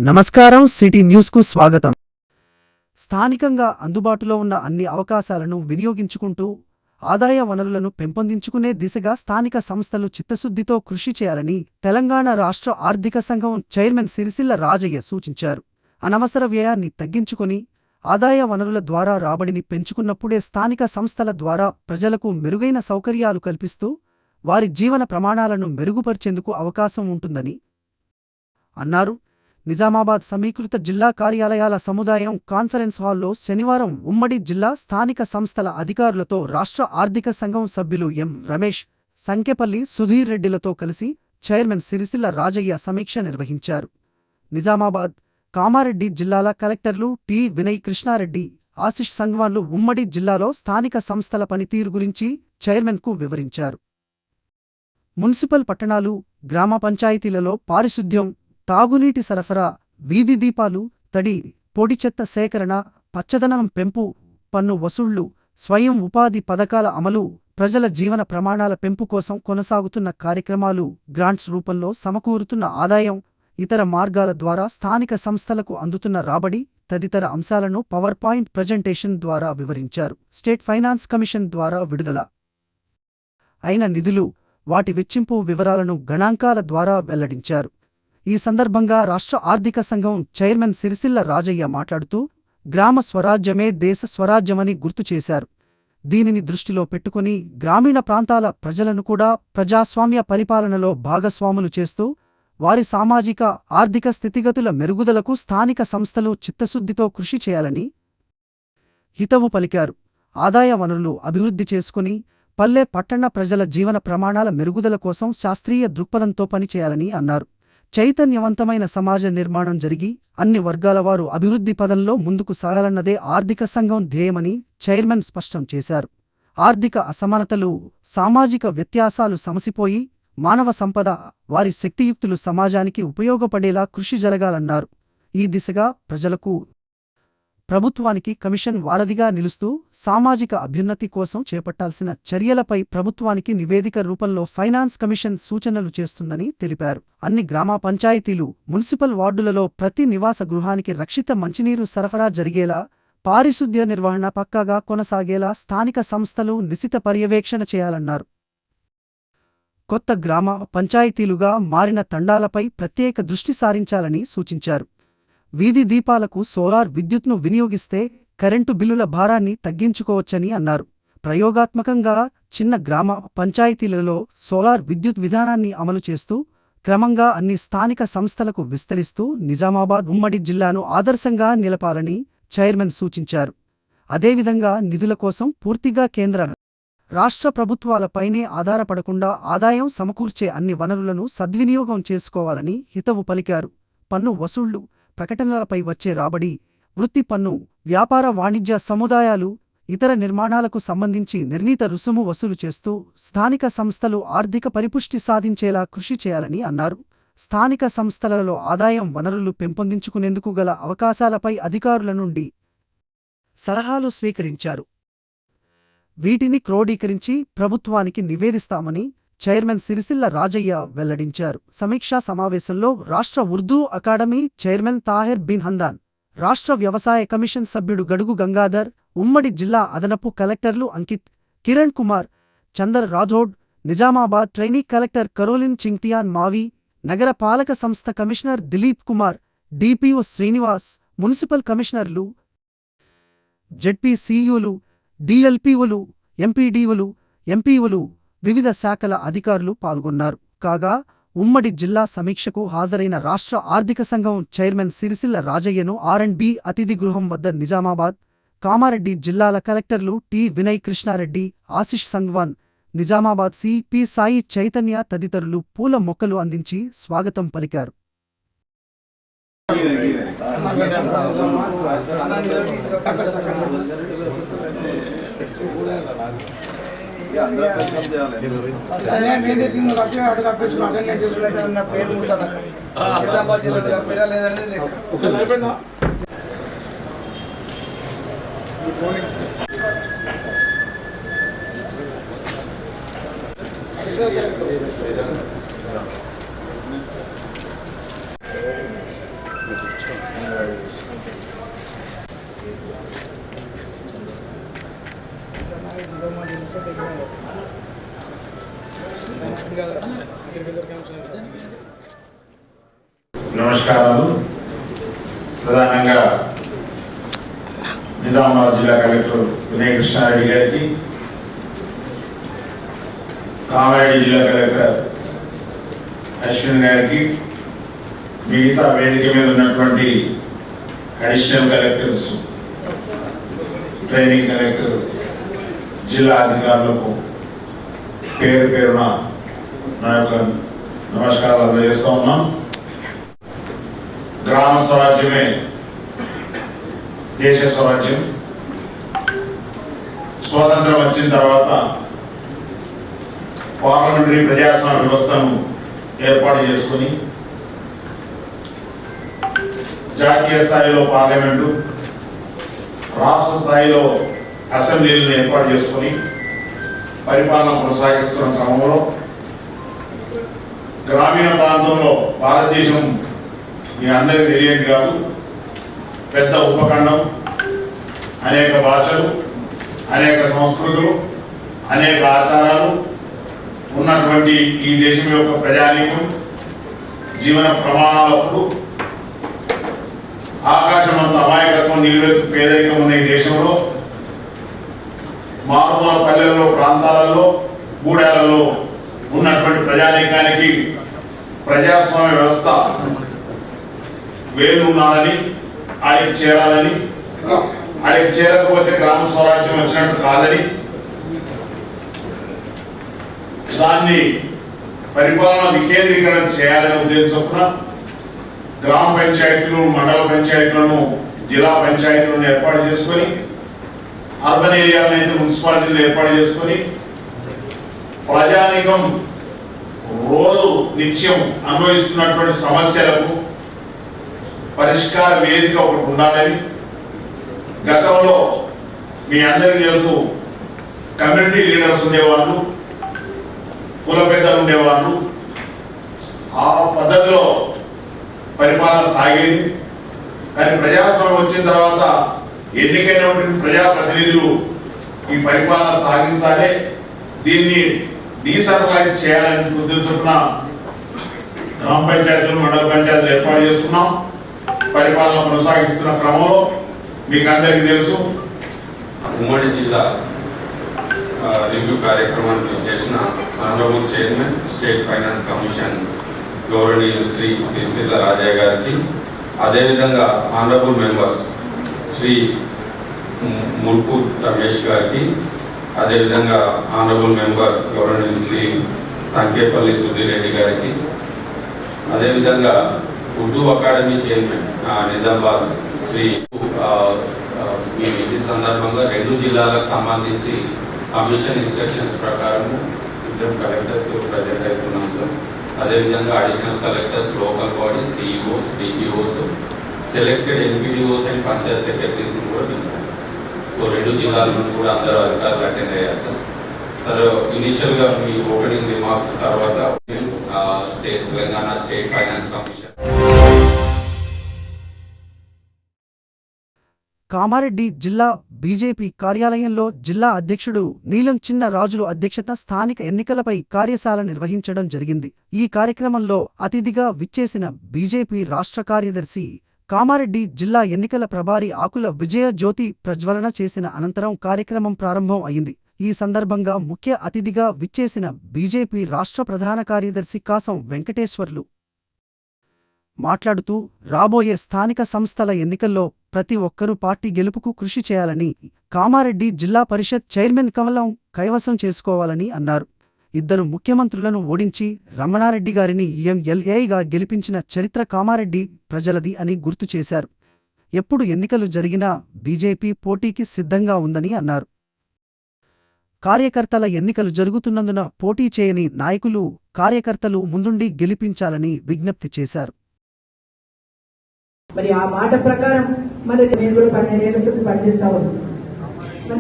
నమస్కారం. సిటీ న్యూస్కు స్వాగతం. స్థానికంగా అందుబాటులో ఉన్న అన్ని అవకాశాలను వినియోగించుకుంటూ ఆదాయ వనరులను పెంపొందించుకునే దిశగా స్థానిక సంస్థలు చిత్తశుద్ధితో కృషి చేయాలని తెలంగాణ రాష్ట్ర ఆర్థిక సంఘం చైర్మన్ సిరిసిల్ల రాజయ్య సూచించారు. అనవసర వ్యయాన్ని తగ్గించుకొని ఆదాయ వనరుల ద్వారా రాబడిని పెంచుకున్నప్పుడే స్థానిక సంస్థల ద్వారా ప్రజలకు మెరుగైన సౌకర్యాలు కల్పిస్తూ వారి జీవన ప్రమాణాలను మెరుగుపర్చేందుకు అవకాశం ఉంటుందని అన్నారు. నిజామాబాద్ సమీకృత జిల్లా కార్యాలయాల సముదాయం కాన్ఫరెన్స్ హాల్లో శనివారం ఉమ్మడి జిల్లా స్థానిక సంస్థల అధికారులతో రాష్ట్ర ఆర్థిక సంఘం సభ్యులు ఎం. రమేష్, సంకెపల్లి సుధీర్ రెడ్డిలతో కలిసి చైర్మన్ సిరిసిల్ల రాజయ్య సమీక్ష నిర్వహించారు. నిజామాబాద్, కామారెడ్డి జిల్లాల కలెక్టర్లు టి. వినయ్ కృష్ణారెడ్డి, ఆశిష్ సంగ్వాన్లు ఉమ్మడి జిల్లాలో స్థానిక సంస్థల పనితీరు గురించి చైర్మన్కు వివరించారు. మున్సిపల్ పట్టణాలు, గ్రామ పంచాయతీలలో పారిశుద్ధ్యం, తాగునీటి సరఫరా, వీధి దీపాలు, తడి, పొడి చెత్త సేకరణ, పచ్చదనం పెంపు, పన్ను వసూళ్లు, స్వయం ఉపాధి పథకాల అమలు, ప్రజల జీవన ప్రమాణాల పెంపు కోసం కొనసాగుతున్న కార్యక్రమాలు, గ్రాంట్స్ రూపంలో సమకూరుతున్న ఆదాయం, ఇతర మార్గాల ద్వారా స్థానిక సంస్థలకు అందుతున్న రాబడి తదితర అంశాలను పవర్ పాయింట్ ప్రజెంటేషన్ ద్వారా వివరించారు. స్టేట్ ఫైనాన్స్ కమిషన్ ద్వారా విడుదల అయిన నిధులు, వాటి వెచ్చింపు వివరాలను గణాంకాల ద్వారా వెల్లడించారు. ఈ సందర్భంగా రాష్ట్ర ఆర్థిక సంఘం చైర్మన్ సిరిసిల్ల రాజయ్య మాట్లాడుతూ గ్రామ స్వరాజ్యమే దేశ స్వరాజ్యమని గుర్తు చేశారు. దీనిని దృష్టిలో పెట్టుకుని గ్రామీణ ప్రాంతాల ప్రజలను కూడా ప్రజాస్వామ్య పరిపాలనలో భాగస్వాములు చేస్తూ వారి సామాజిక, ఆర్థిక స్థితిగతుల మెరుగుదలకు స్థానిక సంస్థలు చిత్తశుద్ధితో కృషి చేయాలని హితవు పలికారు. ఆదాయ వనరులు అభివృద్ధి చేసుకుని పల్లె, పట్టణ ప్రజల జీవన ప్రమాణాల మెరుగుదల కోసం శాస్త్రీయ దృక్పథంతో పనిచేయాలని అన్నారు. చైతన్యవంతమైన సమాజ నిర్మాణం జరిగి అన్ని వర్గాల వారు అభివృద్ధి పదంలో ముందుకు సాగాలన్నదే ఆర్థిక సంఘం ధ్యేయమని చైర్మన్ స్పష్టం చేశారు. ఆర్థిక అసమానతలు, సామాజిక వ్యత్యాసాలు సమసిపోయి మానవ సంపద, వారి శక్తియుక్తులు సమాజానికి ఉపయోగపడేలా కృషి జరగాలన్నారు. ఈ దిశగా ప్రజలకు, ప్రభుత్వానికి కమిషన్ వారధిగా నిలుస్తూ సామాజిక అభ్యున్నతి కోసం చేపట్టాల్సిన చర్యలపై ప్రభుత్వానికి నివేదిక రూపంలో ఫైనాన్స్ కమిషన్ సూచనలు చేస్తుందని తెలిపారు. అన్ని గ్రామ పంచాయతీలు, మున్సిపల్ వార్డులలో ప్రతి నివాస గృహానికి రక్షిత మంచినీరు సరఫరా జరిగేలా, పారిశుద్ధ్య నిర్వహణ పక్కాగా కొనసాగేలా స్థానిక సంస్థలు నిశిత పర్యవేక్షణ చేయాలన్నారు. కొత్త గ్రామ పంచాయతీలుగా మారిన తండాలపై ప్రత్యేక దృష్టి సారించాలని సూచించారు. వీధి దీపాలకు సోలార్ విద్యుత్ను వినియోగిస్తే కరెంటు బిల్లుల భారాన్ని తగ్గించుకోవచ్చని అన్నారు. ప్రయోగాత్మకంగా చిన్న గ్రామ పంచాయతీలలో సోలార్ విద్యుత్ విధానాన్ని అమలు చేస్తూ క్రమంగా అన్ని స్థానిక సంస్థలకు విస్తరిస్తూ నిజామాబాద్ ఉమ్మడి జిల్లాను ఆదర్శంగా నిలపాలని చైర్మన్ సూచించారు. అదేవిధంగా నిధుల కోసం పూర్తిగా కేంద్ర, రాష్ట్ర ప్రభుత్వాలపైనే ఆధారపడకుండా ఆదాయం సమకూర్చే అన్ని వనరులను సద్వినియోగం చేసుకోవాలని హితవు పలికారు. పన్ను వసూళ్లు, ప్రకటనలపై వచ్చే రాబడి, వృత్తి పన్ను, వ్యాపార వాణిజ్య సముదాయాలు, ఇతర నిర్మాణాలకు సంబంధించి నిర్ణీత రుసుము వసూలు చేస్తూ స్థానిక సంస్థలు ఆర్థిక పరిపుష్టి సాధించేలా కృషి చేయాలని అన్నారు. స్థానిక సంస్థలలో ఆదాయం వనరులు పెంపొందించుకునేందుకు గల అవకాశాలపై అధికారుల నుండి సలహాలు స్వీకరించారు. వీటిని క్రోడీకరించి ప్రభుత్వానికి నివేదిస్తామని చైర్మన్ సిరిసిల్ల రాజయ్య వెల్లడించారు. సమీక్షా సమావేశంలో రాష్ట్ర ఉర్దూ అకాడమీ చైర్మన్ తాహిర్ బిన్ హందాన్, రాష్ట్ర వ్యవసాయ కమిషన్ సభ్యుడు గడుగు గంగాధర్, ఉమ్మడి జిల్లా అదనపు కలెక్టర్లు అంకిత్, కిరణ్ కుమార్, చందర్ రాథోడ్, నిజామాబాద్ ట్రైనీ కలెక్టర్ కరోలిన్ చింగ్తియాన్ మావి, నగర పాలక సంస్థ commissioner Dilip Kumar, DPO Srinivas, municipal కమిషనర్లు, జెడ్పీసీయూలు, డిఎల్పీఓలు, ఎంపీడీఓలు, ఎంపీఓలు, వివిధ శాఖల అధికారులు పాల్గొన్నారు. కాగా ఉమ్మడి జిల్లా సమీక్షకు హాజరైన రాష్ట్ర ఆర్థిక సంఘం చైర్మన్ సిరిసిల్ల రాజయ్యను R&B అతిథి గృహం వద్ద నిజామాబాద్, కామారెడ్డి జిల్లాల కలెక్టర్లు టి. వినయ్ కృష్ణారెడ్డి, ఆశిష్ సంగ్వాన్, నిజామాబాద్ సిపి సాయి చైతన్య తదితరులు పూల మొక్కలు అందించి స్వాగతం పలికారు. నమస్కారాలు. ప్రధానంగా నిజామాబాద్ జిల్లా కలెక్టర్ వినయ్ కృష్ణారెడ్డి గారికి, కామారెడ్డి జిల్లా కలెక్టర్ అశ్విన్ గారికి, మిగతా వేదిక మీద ఉన్నటువంటి అడిషనల్ కలెక్టర్స్, ట్రైనింగ్ కలెక్టర్, జిల్లా అధికారులకు పేరు పేరున నా యొక్క నమస్కారాలు అందజేస్తూ ఉన్నాం. గ్రామ స్వరాజ్యమే దేశ స్వరాజ్యం. స్వాతంత్రం వచ్చిన తర్వాత పార్లమెంటరీ ప్రజాస్వామ్య వ్యవస్థను ఏర్పాటు చేసుకొని జాతీయ స్థాయిలో పార్లమెంటు, రాష్ట్ర స్థాయిలో అసెంబ్లీలను ఏర్పాటు చేసుకొని పరిపాలన కొనసాగిస్తున్న క్రమంలో గ్రామీణ ప్రాంతంలో భారతదేశం మీ అందరికీ తెలియదు కాదు, పెద్ద ఉపఖండం, అనేక భాషలు, అనేక సంస్కృతులు, అనేక ఆచారాలు ఉన్నటువంటి ఈ దేశం యొక్క ప్రజానీకం జీవన ప్రమాణాలప్పుడు ఆకాశమంత అమాయకత్వం, నిలువెత్తు పేదరికం ఉన్న ఈ దేశంలో మారుమూల పల్లెల్లో, ప్రాంతాలలో, గూడాలలో ఉన్నటువంటి ప్రజానీకానికి ప్రజాస్వామ్య వ్యవస్థ వేలు ఉన్నాడని, ఆడికి చేరాలని, ఆడికి చేరకపోతే గ్రామ స్వరాజ్యం వచ్చినట్టు కాదని, దాన్ని పరిపాలన వికేంద్రీకరణ చేయాలని ఉద్దేశించిన గ్రామ పంచాయతీలు, మండల పంచాయతీలను, జిల్లా పంచాయతీలను ఏర్పాటు చేసుకొని, అర్బన్ ఏరియాలను అయితే మున్సిపాలిటీలు ఏర్పాటు చేసుకొని ప్రజానీకం రోజు నిత్యం అనుభవిస్తున్నటువంటి సమస్యలకు పరిష్కార వేదిక ఒకటి ఉండాలని, గతంలో మీ అందరికీ తెలుసు కమ్యూనిటీ లీడర్స్ ఉండేవాళ్ళు, కుల పెద్దలు ఉండేవాళ్ళు, ఆ పద్ధతిలో పరిపాలన సాగేది. కానీ ప్రజాస్వామ్యం వచ్చిన తర్వాత ఎన్నికైనటువంటి ప్రజాప్రతినిధులు ఈ పరిపాలన సాగించాలి, దీన్ని డీసెంట్రలైజ్ చేయాలని ఉద్దేశించిన గ్రామ పంచాయతీలు, మండల పంచాయతీలు ఏర్పాటు చేసుకున్నాం. పరిపాలన కొనసాగిస్తున్న క్రమంలో మీకు అందరికీ తెలుసు ఉమ్మడి జిల్లా రివ్యూ కార్యక్రమానికి చేసిన honourable chairman state finance commission గౌరవనీయులు శ్రీ సిరిసిల్ల రాజయ్య గారికి, అదేవిధంగా ఆనరబుల్ మెంబర్స్ శ్రీ ముల్పు రమేష్ గారికి, అదేవిధంగా ఆనరబుల్ మెంబర్ గౌరవనీయులు శ్రీ సంకేపల్లి సుధీర్ రెడ్డి గారికి, అదేవిధంగా ఉర్దూ అకాడమీ చైర్మన్ నిజామాబాద్ శ్రీ ఈ విజిట్ సందర్భంగా 2 జిల్లాలకు సంబంధించి కమిషన్ ఇన్స్ట్రక్షన్స్ ప్రకారం ఇద్దరు కలెక్టర్స్ ప్రజెంట్ అవుతున్నాం సార్. అదేవిధంగా additional collectors, local bodies, CEOs, DPOs, selected MPDOs and Panchayat secretaries కూడా పిలిచారు. సో 2 జిల్లాల నుండి కూడా అందరూ అధికారులు అటెండ్ అయ్యారు సార్. సార్ ఇనిషియల్గా మీ ఓపెనింగ్ రిమార్క్స్ తర్వాత Telangana state finance commission. Kamareddy జిల్లా బీజేపీ కార్యాలయంలో జిల్లా అధ్యక్షుడు నీలం చిన్న రాజులు అధ్యక్షత స్థానిక ఎన్నికలపై కార్యశాల నిర్వహించడం జరిగింది. ఈ కార్యక్రమంలో అతిథిగా విచ్చేసిన బీజేపీ రాష్ట్ర కార్యదర్శి, కామారెడ్డి జిల్లా ఎన్నికల ప్రభారి ఆకుల విజయ జ్యోతి ప్రజ్వలన చేసిన అనంతరం కార్యక్రమం ప్రారంభం అయింది. ఈ సందర్భంగా ముఖ్య అతిథిగా విచ్చేసిన బీజేపీ రాష్ట్ర ప్రధాన కార్యదర్శి కాసం వెంకటేశ్వర్లు మాట్లాడుతూ, రాబోయే స్థానిక సంస్థల ఎన్నికల్లో ప్రతి ఒక్కరూ పార్టీ గెలుపుకు కృషి చేయాలని, కామారెడ్డి జిల్లా పరిషత్ చైర్మన్ కమలం కైవసం చేసుకోవాలని అన్నారు. 2 ముఖ్యమంత్రులను ఓడించి రమణారెడ్డి గారిని ఎమ్మెల్యేగా గెలిపించిన చరిత్ర కామారెడ్డి ప్రజలది అని గుర్తు చేశారు. ఎప్పుడు ఎన్నికలు జరిగినా బీజేపీ పోటీకి సిద్ధంగా ఉందని అన్నారు. కార్యకర్తల ఎన్నికలు జరుగుతున్నందున పోటీ చేయని నాయకులు, కార్యకర్తలు ముందుండి గెలిపించాలని విజ్ఞప్తి చేశారు. మరి ఆ మాట ప్రకారం మరి నేను కూడా 12 ఏళ్ల నుంచి పనిచేస్తా ఉన్నాను.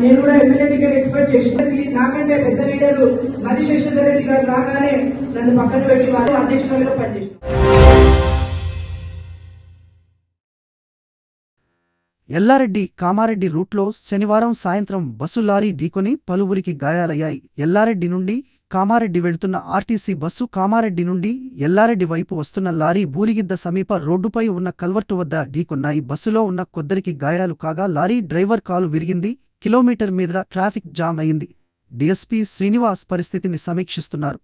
నేను కూడా ఎమ్మెల్యే టికెట్ ఎక్స్పెక్ట్ చేసి, నాకంటే పెద్ద లీడరు మరి శశిధర్ రెడ్డి గారు రాగానే నన్ను పక్కన పెట్టి వారు అధ్యక్షులుగా పనిచేస్తారు. ఎల్లారెడ్డి కామారెడ్డి రూట్లో శనివారం సాయంత్రం బస్సు లారీ ఢీకొని పలువురికి గాయాలయ్యాయి. ఎల్లారెడ్డి నుండి కామారెడ్డి వెళ్తున్న ఆర్టీసీ బస్సు కామారెడ్డి నుండి ఎల్లారెడ్డి వైపు వస్తున్న లారీ బూలిగిద్ద సమీప రోడ్డుపై ఉన్న కల్వర్టు వద్ద ఢీకొన్నాయి. బస్సులో ఉన్న కొందరికి గాయాలు కాగా లారీ డ్రైవర్ కాలు విరిగింది. కిలోమీటర్ మీద ట్రాఫిక్ జామ్ అయింది. డీఎస్పీ శ్రీనివాస్ పరిస్థితిని సమీక్షిస్తున్నారు.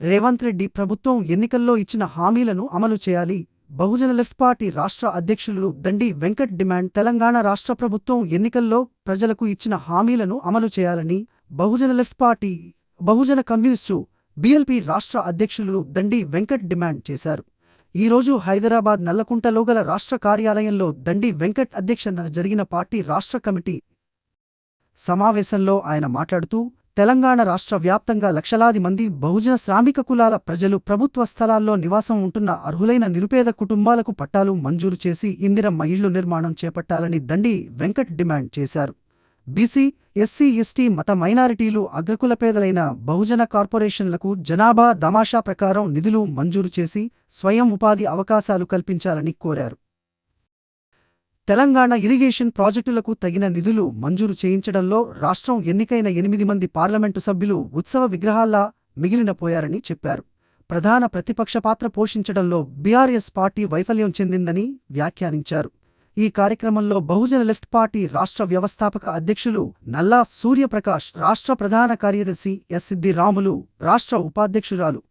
రేవంత్ రెడ్డి ప్రభుత్వం ఎన్నికల్లో ఇచ్చిన హామీలను అమలు చేయాలి. బహుజన లెఫ్ట్ పార్టీ రాష్ట్ర అధ్యక్షులు దండి వెంకట్ డిమాండ్. తెలంగాణ రాష్ట్ర ప్రభుత్వం ఎన్నికల్లో ప్రజలకు ఇచ్చిన హామీలను అమలు చేయాలని బహుజన లెఫ్ట్ పార్టీ, బహుజన కమ్యూనిస్టు బీఎల్పీ రాష్ట్ర అధ్యక్షులు దండి వెంకట్ డిమాండ్ చేశారు. ఈరోజు హైదరాబాద్ నల్లకుంటలో గల రాష్ట్ర కార్యాలయంలో దండి వెంకట్ అధ్యక్షతన జరిగిన పార్టీ రాష్ట్ర కమిటీ సమావేశంలో ఆయన మాట్లాడుతూ, తెలంగాణ రాష్ట్ర వ్యాప్తంగా లక్షలాది మంది బహుజన శ్రామిక కులాల ప్రజలు ప్రభుత్వ స్థలాల్లో నివాసం ఉంటున్న అర్హులైన నిరుపేద కుటుంబాలకు పట్టాలు మంజూరు చేసి ఇందిరమ్మ ఇళ్లు నిర్మాణం చేపట్టాలని దండి వెంకట్ డిమాండ్ చేశారు. బీసీ, ఎస్సీ, ఎస్టీ, మత మైనారిటీలు, అగ్రకుల పేదలైన బహుజన కార్పొరేషన్లకు జనాభా దామాషా ప్రకారం నిధులు మంజూరు చేసి స్వయం ఉపాధి అవకాశాలు కల్పించాలని కోరారు. తెలంగాణ ఇరిగేషన్ ప్రాజెక్టులకు తగిన నిధులు మంజూరు చేయించడంలో రాష్ట్రం ఎన్నికైన 8 మంది పార్లమెంటు సభ్యులు ఉత్సవ విగ్రహాల్లా మిగిలినపోయారని చెప్పారు. ప్రధాన ప్రతిపక్ష పాత్ర పోషించడంలో బీఆర్ఎస్ పార్టీ వైఫల్యం చెందిందని వ్యాఖ్యానించారు. ఈ కార్యక్రమంలో బహుజన లెఫ్ట్ పార్టీ రాష్ట్ర వ్యవస్థాపక అధ్యక్షులు నల్లా సూర్యప్రకాష్, రాష్ట్ర ప్రధాన కార్యదర్శి ఎస్ సిద్ది రాములు, రాష్ట్ర ఉపాధ్యక్షురాలు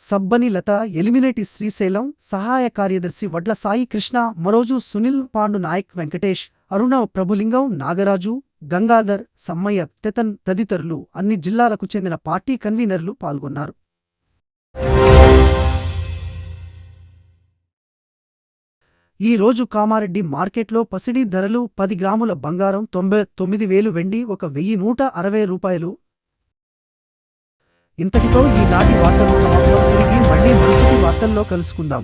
సబ్బని లత, ఎలిమినేటి శ్రీశైలం, సహాయ కార్యదర్శి వడ్ల సాయి కృష్ణ, మరోజు సునీల్, పాండు నాయక్, వెంకటేష్, అరుణ, ప్రభులింగం, నాగరాజు, గంగాధర్, సమ్మయ్య, తెతన్ తదితరులు అన్ని జిల్లాలకు చెందిన పార్టీ కన్వీనర్లు పాల్గొన్నారు. ఈ రోజు కామారెడ్డి మార్కెట్లో పసిడి ధరలు 10 గ్రాముల బంగారం 99,000, వెండి 1,160 రూపాయలు. ఇంతటితో ఈనాటి వార్తలు సమాప్తం. తిరిగి మళ్ళీ మరుసటి వార్తల్లో కలుసుకుందాం.